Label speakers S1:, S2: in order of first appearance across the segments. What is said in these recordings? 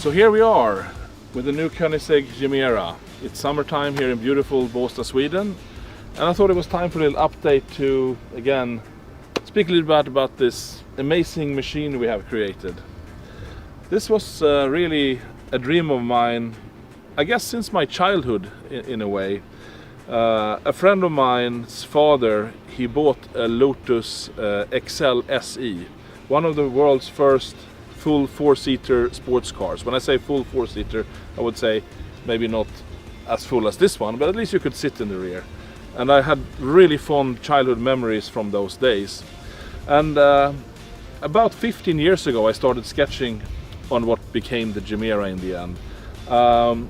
S1: So here we are with the new Koenigsegg Gemera. It's summertime here in beautiful Båstad, Sweden, and I thought it was time for a little update to, again, speak a little bit about this amazing machine we have created. This was really a dream of mine, I guess since my childhood in a way. A friend of mine's father, he bought a Lotus XL SE, one of the world's first full four-seater sports cars. When I say full four-seater, I would say maybe not as full as this one, but at least you could sit in the rear. And I had really fond childhood memories from those days. And about 15 years ago I started sketching on what became the Gemera in the end.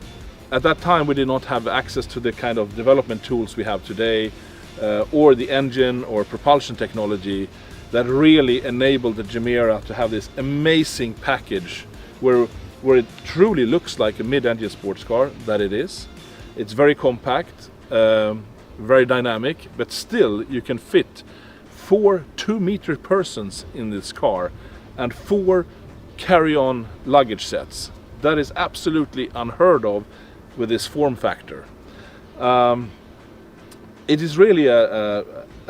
S1: At that time we did not have access to the kind of development tools we have today, or the engine or propulsion technology that really enabled the Gemera to have this amazing package where it truly looks like a mid-engine sports car, that it is. It's very compact, very dynamic, but still you can fit 4 2-meter persons in this car and 4 carry-on luggage sets. That is absolutely unheard of with this form factor. It is really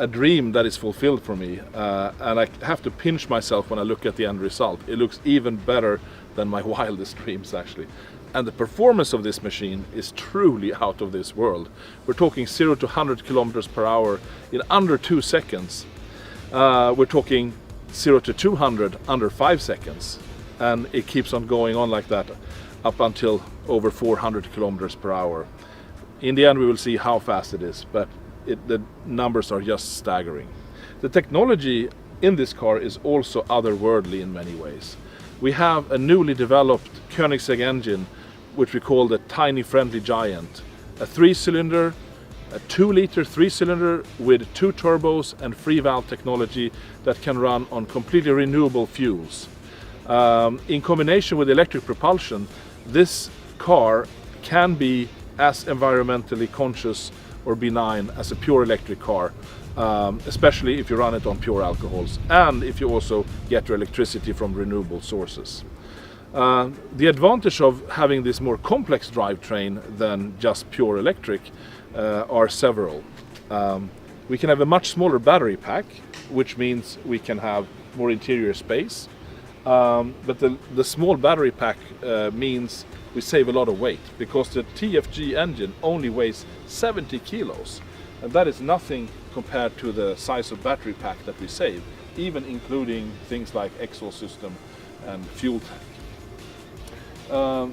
S1: a dream that is fulfilled for me, and I have to pinch myself when I look at the end result. It looks even better than my wildest dreams, actually. And the performance of this machine is truly out of this world. We're talking 0 to 100 kilometers per hour in under 2 seconds. We're talking 0 to 200 under 5 seconds. And it keeps on going on like that up until over 400 kilometers per hour. In the end we will see how fast it is, but the numbers are just staggering. The technology in this car is also otherworldly in many ways. We have a newly developed Koenigsegg engine, which we call the Tiny Friendly Giant. A 3-cylinder, a 2-liter 3-cylinder with 2 turbos and free valve technology that can run on completely renewable fuels. In combination with electric propulsion, this car can be as environmentally conscious or benign as a pure electric car, especially if you run it on pure alcohols and if you also get your electricity from renewable sources. The advantage of having this more complex drivetrain than just pure electric are several. We can have a much smaller battery pack, which means we can have more interior space. But the small battery pack means we save a lot of weight, because the TFG engine only weighs 70 kilos. And that is nothing compared to the size of battery pack that we save, even including things like exhaust system and fuel tank.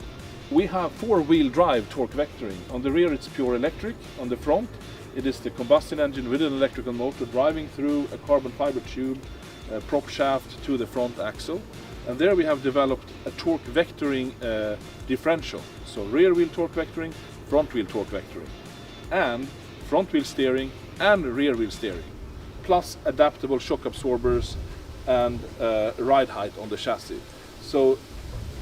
S1: We have 4-wheel drive torque vectoring. On the rear it's pure electric. On the front it is the combustion engine with an electrical motor driving through a carbon fiber tube prop shaft to the front axle. And there we have developed a torque vectoring differential. So rear wheel torque vectoring, front wheel torque vectoring, and front wheel steering and rear wheel steering, plus adaptable shock absorbers and ride height on the chassis. So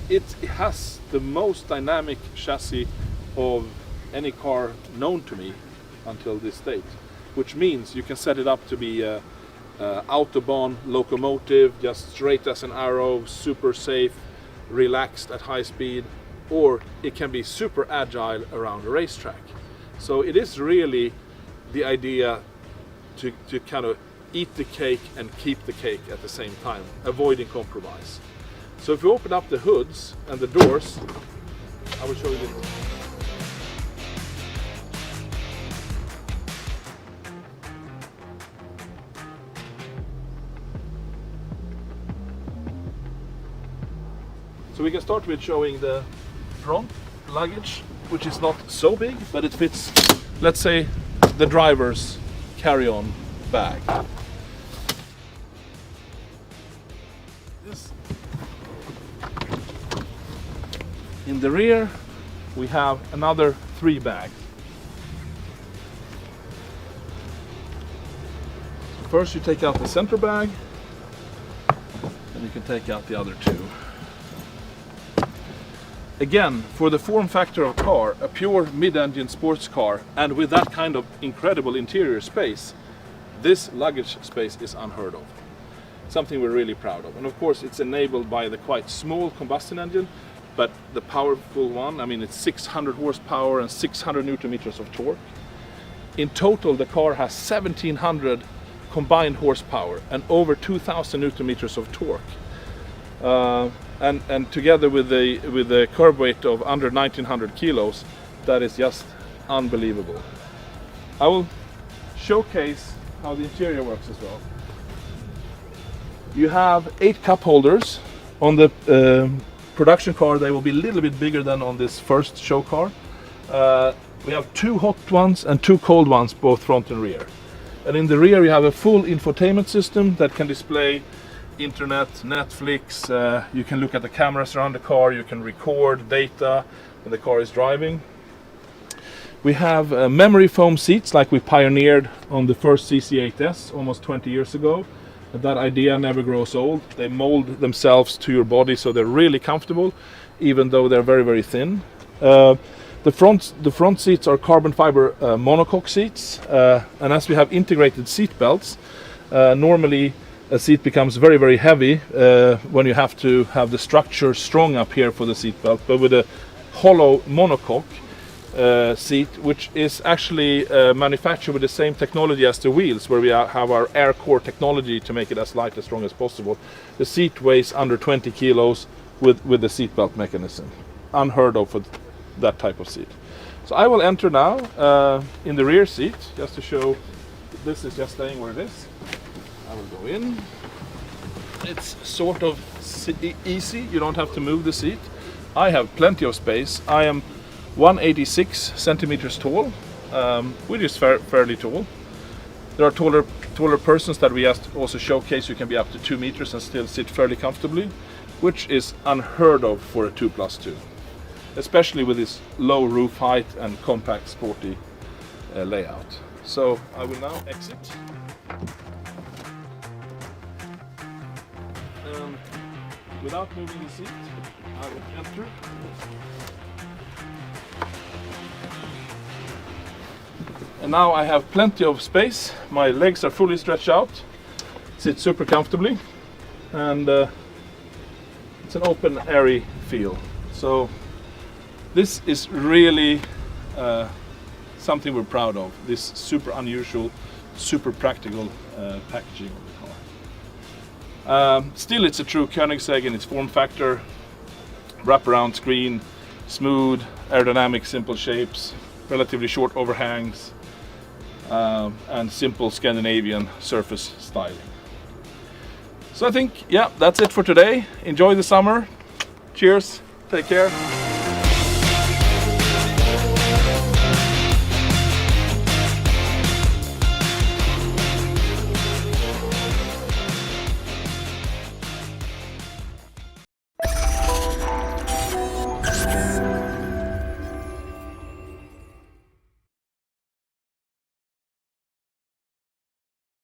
S1: it has the most dynamic chassis of any car known to me until this date, which means you can set it up to be Autobahn locomotive, just straight as an arrow, super safe, relaxed at high speed, or it can be super agile around a racetrack. So it is really the idea to kind of eat the cake and keep the cake at the same time, avoiding compromise. So if we open up the hoods and the doors, I will show you this. So we can start with showing the front luggage, which is not so big, but it fits, let's say, the driver's carry-on bag. In the rear we have another 3 bags. So first you take out the center bag, and you can take out the other 2. Again, for the form factor of car, a pure mid-engine sports car, and with that kind of incredible interior space, this luggage space is unheard of. Something we're really proud of. And of course it's enabled by the quite small combustion engine, but the powerful one, I mean, it's 600 horsepower and 600 newton meters of torque. In total, the car has 1700 combined horsepower and over 2000 newton meters of torque. And together with the curb weight of under 1900 kilos, that is just unbelievable. I will showcase how the interior works as well. You have 8 cup holders. On the production car, they will be a little bit bigger than on this first show car. We have 2 hot ones and 2 cold ones, both front and rear. And in the rear you have a full infotainment system that can display internet, Netflix, you can look at the cameras around the car, you can record data when the car is driving. We have memory foam seats like we pioneered on the first CC8S almost 20 years ago. That idea never grows old. They mold themselves to your body, so they're really comfortable, even though they're very, very thin. The front seats are carbon fiber monocoque seats, and as we have integrated seat belts, normally a seat becomes very, very heavy when you have to have the structure strong up here for the seat belt. But with a hollow monocoque seat, which is actually manufactured with the same technology as the wheels, where we have our air core technology to make it as light and strong as possible. The seat weighs under 20 kilos with the seat belt mechanism. Unheard of for that type of seat. So I will enter now in the rear seat, just to show this is just staying where it is. I will go in. It's sort of easy, you don't have to move the seat. I have plenty of space. I am 186 centimeters tall, which is fairly tall. There are taller persons that we also showcase. You can be up to 2 meters and still sit fairly comfortably, which is unheard of for a 2+2, especially with this low roof height and compact sporty layout. So I will now exit. Without moving the seat, I will enter. And now I have plenty of space. My legs are fully stretched out. Sit super comfortably, and it's an open, airy feel. So this is really something we're proud of. This super unusual, super practical packaging of the car. Still, it's a true Koenigsegg in its form factor. Wraparound screen, smooth, aerodynamic, simple shapes, relatively short overhangs, and simple Scandinavian surface styling. So I think, yeah, that's it for today. Enjoy the summer. Cheers. Take care.